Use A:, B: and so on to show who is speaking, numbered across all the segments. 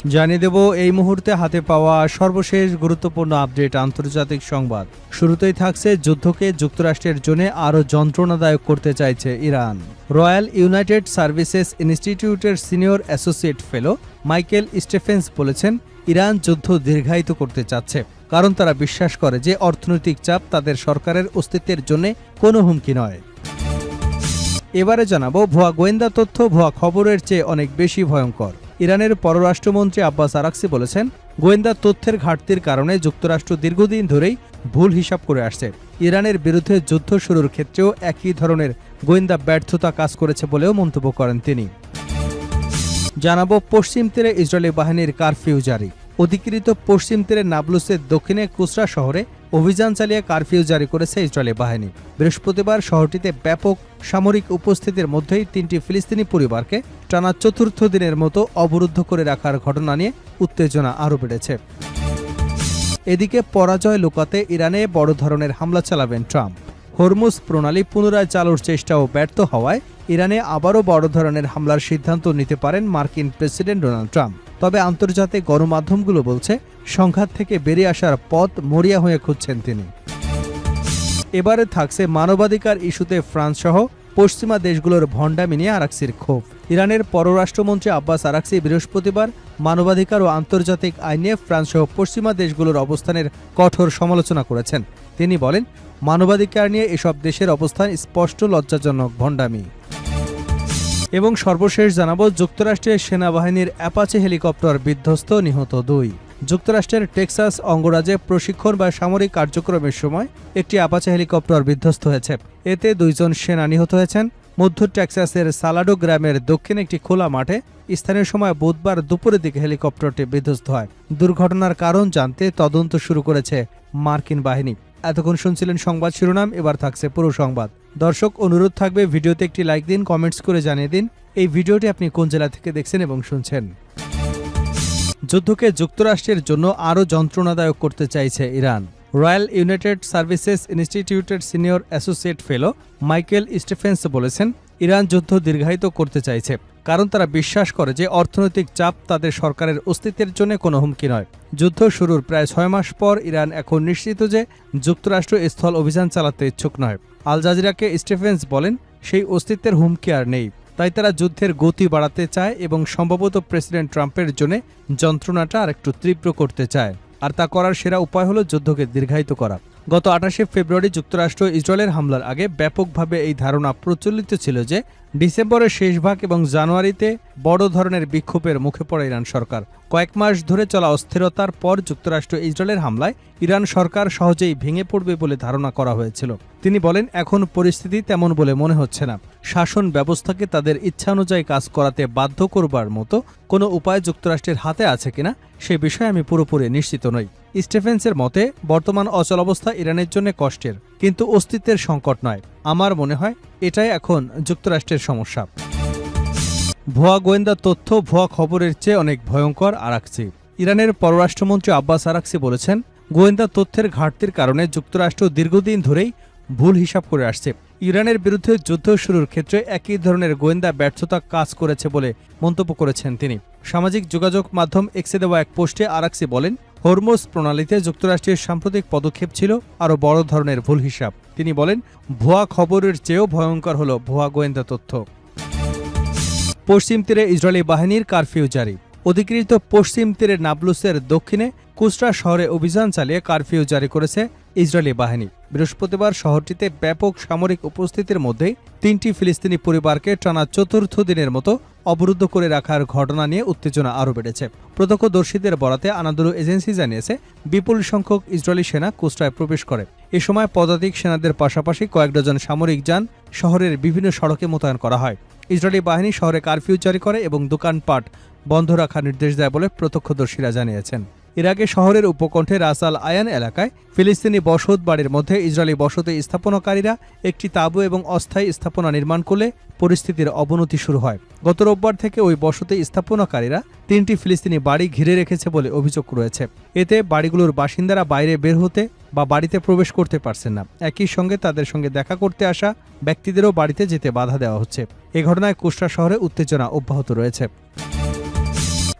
A: জানিয়ে দেব এই মুহূর্তে হাতে পাওয়া সর্বশেষ গুরুত্বপূর্ণ আপডেট আন্তর্জাতিক সংবাদ। শুরুতেই থাকছে যুদ্ধকে যুক্তরাষ্ট্রের জন্য আরও যন্ত্রণাদায়ক করতে চাইছে ইরান। রয়্যাল ইউনাইটেড সার্ভিসেস ইনস্টিটিউটের সিনিয়র অ্যাসোসিয়েট ফেলো মাইকেল স্টেফেন্স বলেছেন, ইরান যুদ্ধ দীর্ঘায়িত করতে চাচ্ছে, কারণ তারা বিশ্বাস করে যে অর্থনৈতিক চাপ তাদের সরকারের অস্তিত্বের জন্য কোনো হুমকি নয়। এবারে জানাবো ভুয়া গোয়েন্দা তথ্য ভুয়া খবরের চেয়ে অনেক বেশি ভয়ঙ্কর। ইরানের পররাষ্ট্রমন্ত্রী আব্বাস আরাকচি বলেছেন, গোয়েন্দা তথ্যের ঘাটতির কারণে যুক্তরাষ্ট্র দীর্ঘদিন ধরেই ভুল হিসাব করে আসছে। ইরানের বিরুদ্ধে যুদ্ধ শুরুর ক্ষেত্রেও একই ধরনের গোয়েন্দা ব্যর্থতা কাজ করেছে বলেও মন্তব্য করেন তিনি। জানাবো পশ্চিম তীরে ইসরায়েলি বাহিনীর কারফিউ জারি। অধিকৃত পশ্চিম তীরে নাবলুসের দক্ষিণে কুসরা শহরে অভিযান চালিয়ে কারফিউ জারি করেছে ইসরায়েলি বাহিনী। বৃহস্পতিবার শহরটিতে ব্যাপক সামরিক উপস্থিতির মধ্যেই 3টি ফিলিস্তিনি পরিবারকে টানা চতুর্থ দিনের মতো অবরুদ্ধ করে রাখার ঘটনা নিয়ে উত্তেজনা আরও বেড়েছে। এদিকে পরাজয় লুকাতে ইরানে বড় ধরনের হামলা চালাবেন ট্রাম্প। হরমুজ প্রণালী পুনরায় চালুর চেষ্টাও ব্যর্থ হওয়ায় ইরানে আবারও বড় ধরনের হামলার সিদ্ধান্ত নিতে পারেন মার্কিন প্রেসিডেন্ট ডোনাল্ড ট্রাম্প। তবে আন্তর্জাতিক গণমাধ্যমগুলো বলছে, সংঘাত থেকে বেরিয়ে আসার পথ মরিয়া হয়ে খুঁজছেন তিনি। এবারে থাকছে মানবাধিকার ইস্যুতে ফ্রান্সসহ পশ্চিমা দেশগুলোর ভণ্ডামি নিয়ে আরাকচির ক্ষোভ। ইরানের পররাষ্ট্রমন্ত্রী আব্বাস আরাকচি বৃহস্পতিবার মানবাধিকার ও আন্তর্জাতিক আইন নিয়ে ফ্রান্সসহ পশ্চিমা দেশগুলোর অবস্থানের কঠোর সমালোচনা করেছেন। তিনি বলেন, মানবাধিকার নিয়ে এসব দেশের অবস্থান স্পষ্ট লজ্জাজনক ভণ্ডামি। এবং সর্বশেষ জানাবো যুক্তরাষ্ট্রের সেনাবাহিনীর অ্যাপাচে হেলিকপ্টার বিধ্বস্ত, নিহত 2। যুক্তরাষ্ট্রের টেক্সাস অঙ্গরাজ্যে প্রশিক্ষণ বা সামরিক কার্যক্রমের সময় একটি অ্যাপাচে হেলিকপ্টার বিধ্বস্ত হয়েছে। এতে 2 জন সেনা নিহত হয়েছেন। মধ্য টেক্সাসের সালাডো গ্রামের দক্ষিণে একটি খোলা মাঠে স্থানীয় সময় বুধবার দুপুরের দিকে হেলিকপ্টারটি বিধ্বস্ত হয়। দুর্ঘটনার কারণ জানতে তদন্ত শুরু করেছে মার্কিন বাহিনী। এতক্ষণ শুনছিলেন সংবাদ শিরোনাম, এবার থাকছে পুরো সংবাদ। দর্শক, অনুরোধ থাকবে ভিডিওতে একটি লাইক দিন, কমেন্টস করে জানিয়ে দিন এই ভিডিওটি আপনি কোন জেলা থেকে দেখছেন এবং শুনছেন। যুদ্ধকে যুক্তরাষ্ট্রের জন্য আরও যন্ত্রণাদায়ক করতে চাইছে ইরান। রয়্যাল ইউনাইটেড সার্ভিসেস ইনস্টিটিউটের সিনিয়র অ্যাসোসিয়েট ফেলো মাইকেল স্টেফেন্স বলেছেন, ইরান যুদ্ধ দীর্ঘায়িত করতে চাইছে, কারণ তারা বিশ্বাস করে যে অর্থনৈতিক চাপ তাদের সরকারের অস্তিত্বের জন্য কোনো হুমকি নয়। যুদ্ধ শুরুর প্রায় 6 মাস পর ইরান এখন নিশ্চিত যে যুক্তরাষ্ট্র স্থল অভিযান চালাতে ইচ্ছুক নয়। আল জাজিরাকে স্টেফেন্স বলেন, সেই অস্তিত্বের হুমকি আর নেই, তাই তারা যুদ্ধের গতি বাড়াতে চায় এবং সম্ভবত প্রেসিডেন্ট ট্রাম্পের জন্য যন্ত্রণাটা আর একটু তীব্র করতে চায়। আর তা করার সেরা উপায় হল যুদ্ধকে দীর্ঘায়িত করা। গত 28শে ফেব্রুয়ারি যুক্তরাষ্ট্র ইসরায়েলের হামলার আগে ব্যাপকভাবে এই ধারণা প্রচলিত ছিল যে ডিসেম্বরের শেষ ভাগ এবং জানুয়ারিতে বড় ধরনের বিক্ষোভের মুখে পড়ে ইরান সরকার। কয়েক মাস ধরে চলা অস্থিরতার পর যুক্তরাষ্ট্র ইসরায়েলের হামলায় ইরান সরকার সহজেই ভেঙে পড়বে বলে ধারণা করা হয়েছিল। তিনি বলেন, এখন পরিস্থিতি তেমন বলে মনে হচ্ছে না। শাসন ব্যবস্থাকে তাদের ইচ্ছানুযায়ী কাজ করাতে বাধ্য করবার মতো কোনো উপায় যুক্তরাষ্ট্রের হাতে আছে কিনা সে বিষয়ে আমি পুরোপুরি নিশ্চিত নই। স্টেফেন্সের মতে, বর্তমান অচলাবস্থা ইরানের জন্য কষ্টের, কিন্তু অস্তিত্বের সংকট নয়। আমার মনে হয় এটাই এখন যুক্তরাষ্ট্রের সমস্যা। ভুয়া গোয়েন্দা তথ্য ভুয়া খবরের চেয়ে অনেক ভয়ঙ্কর আরাকচি। ইরানের পররাষ্ট্রমন্ত্রী আব্বাস আরাকচি বলেছেন, গোয়েন্দা তথ্যের ঘাটতির কারণে যুক্তরাষ্ট্র দীর্ঘদিন ধরেই ভুল হিসাব করে আসছে। ইরানের বিরুদ্ধে যুদ্ধ শুরুর ক্ষেত্রে একই ধরনের গোয়েন্দা ব্যর্থতা কাজ করেছে বলে মন্তব্য করেছেন তিনি। সামাজিক যোগাযোগ মাধ্যম এক্সে দেওয়া এক পোস্টে আরাকচি বলেন, হরমুজ প্রণালীতে যুক্তরাষ্ট্রের সাম্প্রতিক পদক্ষেপ ছিল আরও বড় ধরনের ভুল হিসাব। তিনি বলেন, ভুয়া খবরের চেয়েও ভয়ঙ্কর হল ভুয়া গোয়েন্দা তথ্য। পশ্চিম তীরে ইসরায়েলি বাহিনীর কারফিউ জারি। অধিকৃত পশ্চিম তীরের নাবলুসের দক্ষিণে কুসরা শহরে অভিযান চালিয়ে কারফিউ জারি করেছে ইসরায়েলি বাহিনী। বৃহস্পতিবার শহরটিতে ব্যাপক সামরিক উপস্থিতির মধ্যেই 3টি ফিলিস্তিনি পরিবারকে টানা চতুর্থ দিনের মতো অবরুদ্ধ করে রাখার ঘটনা নিয়ে উত্তেজনা আরও বেড়েছে। প্রত্যক্ষদর্শীদের বরাতে আনাদোলু এজেন্সি জানিয়েছে, বিপুল সংখ্যক ইসরায়েলি সেনা কুসরায় প্রবেশ করে। এ সময় পদাতিক সেনাদের পাশাপাশি কয়েক ডজন সামরিক যান শহরের বিভিন্ন সড়কে মোতায়েন করা হয়। ইসরায়েলি বাহিনী শহরে কারফিউ জারি করে এবং দোকানপাট বন্ধ রাখার নির্দেশ দেয় বলে প্রত্যক্ষদর্শীরা জানিয়েছেন। এর আগে শহরের উপকণ্ঠে রাস আল আয়ান এলাকায় ফিলিস্তিনি বসত বাড়ির মধ্যে ইসরায়েলি বসতি স্থাপনাকারীরা একটি তাঁবু এবং অস্থায়ী স্থাপনা নির্মাণ করলে পরিস্থিতির অবনতি শুরু হয়। গত রোববার থেকে ওই বসতি স্থাপনাকারীরা 3টি ফিলিস্তিনি বাড়ি ঘিরে রেখেছে বলে অভিযোগ রয়েছে। এতে বাড়িগুলোর বাসিন্দারা বাইরে বের হতে বা বাড়িতে প্রবেশ করতে পারছেন না। একই সঙ্গে তাদের সঙ্গে দেখা করতে আসা ব্যক্তিদেরও বাড়িতে যেতে বাধা দেওয়া হচ্ছে। এ ঘটনায় কুসরা শহরে উত্তেজনা অব্যাহত রয়েছে।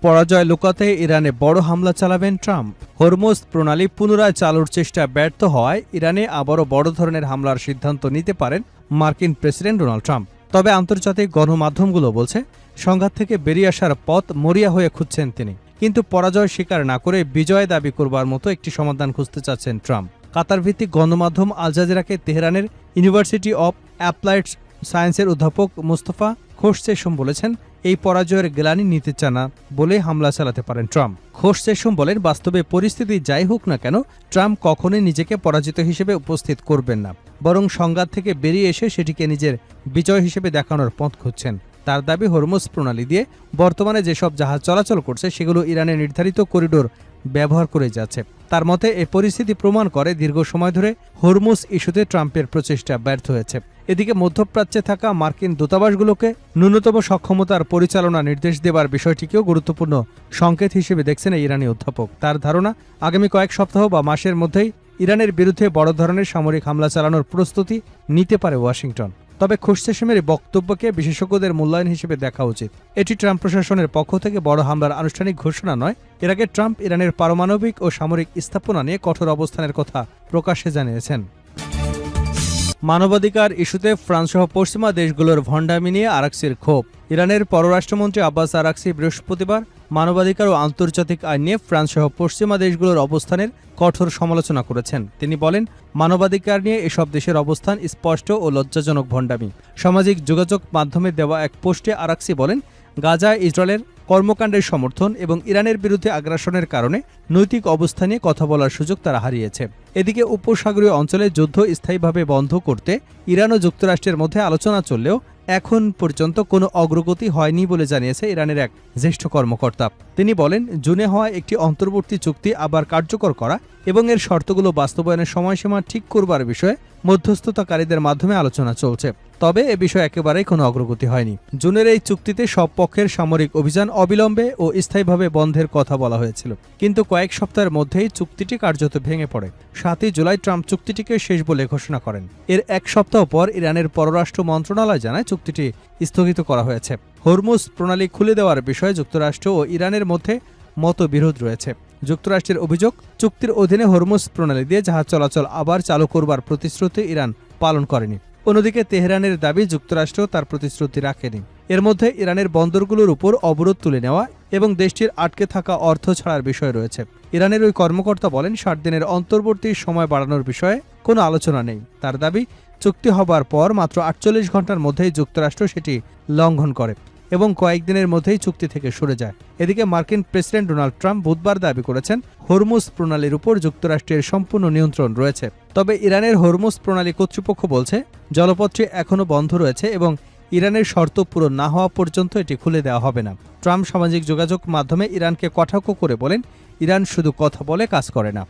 A: পরাজয় লুকাতে ইরানে বড় হামলা চালাবেন ট্রাম্প। হরমুজ প্রণালী পুনরায় চালুর চেষ্টা ব্যর্থ হওয়ায় ইরানে আবারও বড় ধরনের হামলার সিদ্ধান্ত নিতে পারেন মার্কিন প্রেসিডেন্ট ডোনাল্ড ট্রাম্প। তবে আন্তর্জাতিক গণমাধ্যমগুলো বলছে সংঘাত থেকে বেরিয়ে আসার পথ মরিয়া হয়ে খুঁজছেন তিনি, কিন্তু পরাজয় স্বীকার না করে বিজয় দাবি করবার মতো একটি সমাধান খুঁজতে চাচ্ছেন ট্রাম্প। কাতার ভিত্তিক গণমাধ্যম আল জাজিরাকে তেহরানের ইউনিভার্সিটি অব অ্যাপ্লাইড সায়েন্সের অধ্যাপক মোস্তফা খোরশেম বলেছেন, এই পরাজয়ের গ্লানি নিতে চান না বলে হামলা চালাতে পারেন ট্রাম্প। খোরশেম বলেন, বাস্তবে পরিস্থিতি যাই হোক না কেন ট্রাম্প কখনোই নিজেকে পরাজিত হিসেবে উপস্থিত করবেন না, বরং সংঘাত থেকে বেরিয়ে এসে সেটিকে নিজের বিজয় হিসেবে দেখানোর পথ খুঁজছেন। তার দাবি, হরমুজ প্রণালী দিয়ে বর্তমানে যেসব জাহাজ চলাচল করছে সেগুলো ইরানের নির্ধারিত করিডোর ব্যবহার করে যাচ্ছে। তার মতে এই পরিস্থিতি প্রমাণ করে দীর্ঘ সময় ধরে হরমুজ ইস্যুতে ট্রাম্পের প্রচেষ্টা ব্যর্থ হয়েছে। এদিকে মধ্যপ্রাচ্যে থাকা মার্কিন দূতাবাসগুলোকে ন্যূনতম সক্ষমতার পরিচালনা নির্দেশ দেবার বিষয়টিকেও গুরুত্বপূর্ণ সংকেত হিসেবে দেখছেন এই ইরানি অধ্যাপক। তার ধারণা, আগামী কয়েক সপ্তাহ বা মাসের মধ্যেই ইরানের বিরুদ্ধে বড় ধরনের সামরিক হামলা চালানোর প্রস্তুতি নিতে পারে ওয়াশিংটন। তবে খোরশেমের বক্তব্যকে বিশেষজ্ঞদের মূল্যায়ন হিসেবে দেখা উচিত। এটি ট্রাম্প প্রশাসনের পক্ষ থেকে বড় হামলার আনুষ্ঠানিক ঘোষণা নয়। এর আগে ট্রাম্প ইরানের পারমাণবিক ও সামরিক স্থাপনা নিয়ে কঠোর অবস্থানের কথা প্রকাশ্যে জানিয়েছেন। মানবাধিকার ইস্যুতে ফ্রান্সসহ পশ্চিমা দেশগুলোর ভণ্ডামি নিয়ে আরাকসির ক্ষোভ। ইরানের পররাষ্ট্রমন্ত্রী আব্বাস আরাকসি বৃহস্পতিবার মানবাধিকার ও আন্তর্জাতিক আইন নিয়ে ফ্রান্সসহ পশ্চিমা দেশগুলোর অবস্থানের কঠোর সমালোচনা করেছেন। তিনি বলেন, মানবাধিকার নিয়ে এসব দেশের অবস্থান স্পষ্ট ও লজ্জাজনক ভণ্ডামি। সামাজিক যোগাযোগ মাধ্যমে দেওয়া এক পোস্টে আরাকসি বলেন, গাজায় ইসরায়েলের কর্মকাণ্ডের সমর্থন এবং ইরানের বিরুদ্ধে আগ্রাসনের কারণে নৈতিক অবস্থা নিয়ে কথা বলার সুযোগ তারা হারিয়েছে। এদিকে উপসাগরীয় অঞ্চলে যুদ্ধ স্থায়ীভাবে বন্ধ করতে ইরান ও যুক্তরাষ্ট্রের মধ্যে আলোচনা চললেও এখন পর্যন্ত কোনো অগ্রগতি হয়নি বলে জানিয়েছে ইরানের এক জ্যেষ্ঠ কর্মকর্তা। তিনি বলেন, জুনে হওয়া একটি অন্তর্বর্তী চুক্তি আবার কার্যকর করা এবং এর শর্তগুলো বাস্তবায়নের সময়সীমা ঠিক করবার বিষয়ে মধ্যস্থতাকারীদের মাধ্যমে আলোচনা চলছে। তবে এ বিষয়ে একেবারেই কোনো অগ্রগতি হয়নি। জুনের এই চুক্তিতে সব পক্ষের সামরিক অভিযান অবিলম্বে ও স্থায়ীভাবে বন্ধের কথা বলা হয়েছিল, কিন্তু কয়েক সপ্তাহের মধ্যেই চুক্তিটি কার্যত ভেঙে পড়ে। 7 জুলাই ট্রাম্প চুক্তিটিকে শেষ বলে ঘোষণা করেন। এর এক সপ্তাহ পর ইরানের পররাষ্ট্র মন্ত্রণালয় জানায় চুক্তিটি স্থগিত করা হয়েছে। হরমুজ প্রণালী খুলে দেওয়ার বিষয়ে যুক্তরাষ্ট্র ও ইরানের মধ্যে মতবিরোধ রয়েছে। যুক্তরাষ্ট্রের অভিযোগ, চুক্তির অধীনে হরমুজ প্রণালী দিয়ে জাহাজ চলাচল আবার চালু করবার প্রতিশ্রুতি ইরান পালন করেনি। অন্যদিকে তেহরানের দাবি, যুক্তরাষ্ট্র তার প্রতিশ্রুতি রাখেনি। এর মধ্যে ইরানের বন্দরগুলোর উপর অবরোধ তুলে নেওয়া এবং দেশটির আটকে থাকা অর্থ ছাড়ার বিষয় রয়েছে। ইরানের ওই কর্মকর্তা বলেন, 60 দিনের অন্তর্বর্তী সময় বাড়ানোর বিষয়ে কোনো আলোচনা নেই। তার দাবি, চুক্তি হবার পর মাত্র 48 ঘন্টার মধ্যেই যুক্তরাষ্ট্র সেটি লঙ্ঘন করে এবং কয়েকদিনের মধ্যেই চুক্তি থেকে সরে যায়। এদিকে মার্কিন প্রেসিডেন্ট ডোনাল্ড ট্রাম্প বুধবার দাবি করেছেন, হরমুজ প্রণালীর উপর যুক্তরাষ্ট্রের সম্পূর্ণ নিয়ন্ত্রণ রয়েছে। তবে ইরানের হরমুজ প্রণালী কর্তৃপক্ষ বলছে, জলপথটি এখনও বন্ধ রয়েছে এবং ইরানের শর্ত পূরণ না হওয়া পর্যন্ত এটি খুলে দেওয়া হবে না। ট্রাম্প সামাজিক যোগাযোগ মাধ্যমে ইরানকে কটাক্ষ করে বলেন, ইরান শুধু কথা বলে কাজ করে না।